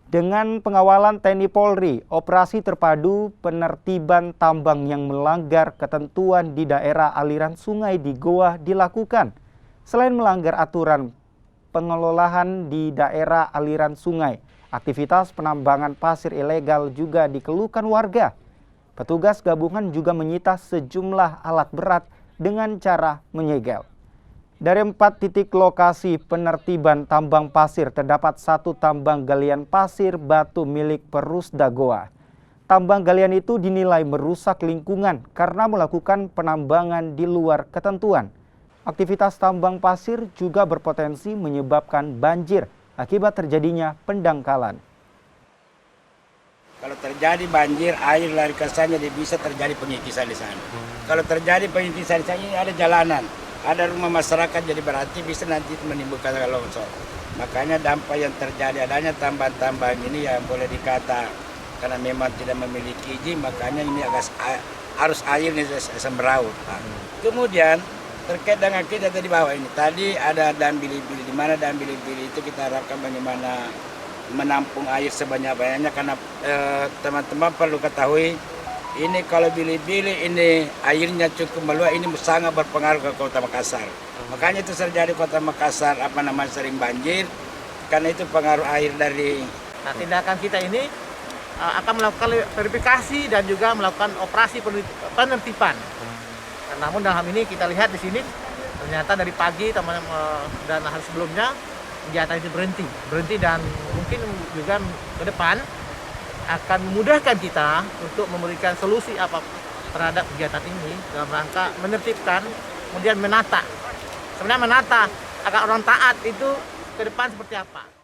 Dengan pengawalan TNI Polri, operasi terpadu penertiban tambang yang melanggar ketentuan di daerah aliran sungai di Goa dilakukan. Selain melanggar aturan pengelolaan di daerah aliran sungai, aktivitas penambangan pasir ilegal juga dikeluhkan warga. Petugas gabungan juga menyita sejumlah alat berat dengan cara menyegel. Dari 4 titik lokasi penertiban tambang pasir, terdapat 1 tambang galian pasir batu milik Perusda Goa. Tambang galian itu dinilai merusak lingkungan karena melakukan penambangan di luar ketentuan. Aktivitas tambang pasir juga berpotensi menyebabkan banjir akibat terjadinya pendangkalan. Kalau terjadi banjir, air lari ke sana, bisa terjadi pengikisan di sana. Kalau terjadi pengikisan di sana, ini ada jalanan. Ada rumah masyarakat, jadi berarti bisa nanti menimbulkan longsor. Makanya dampak yang terjadi adanya tambang-tambang ini yang boleh dikata karena memang tidak memiliki izin, makanya ini agak arus air ini semeraut. Kemudian terkait dengan kita tadi bawah ini, tadi ada dam bili-bili, di mana dam bili-bili itu kita harapkan bagaimana menampung air sebanyak-banyaknya karena teman-teman perlu ketahui. Ini kalau bili-bili ini airnya cukup meluap, ini sangat berpengaruh ke Kota Makassar. Makanya itu terjadi Kota Makassar sering banjir karena itu pengaruh air dari. Nah, tindakan kita ini akan melakukan verifikasi dan juga melakukan operasi penertiban. Namun dalam ini kita lihat di sini ternyata dari pagi dan hari sebelumnya kegiatan itu berhenti dan mungkin juga ke depan akan memudahkan kita untuk memberikan solusi apa terhadap kegiatan ini dalam rangka menertibkan, kemudian menata. Sebenarnya menata agar orang taat itu ke depan seperti apa.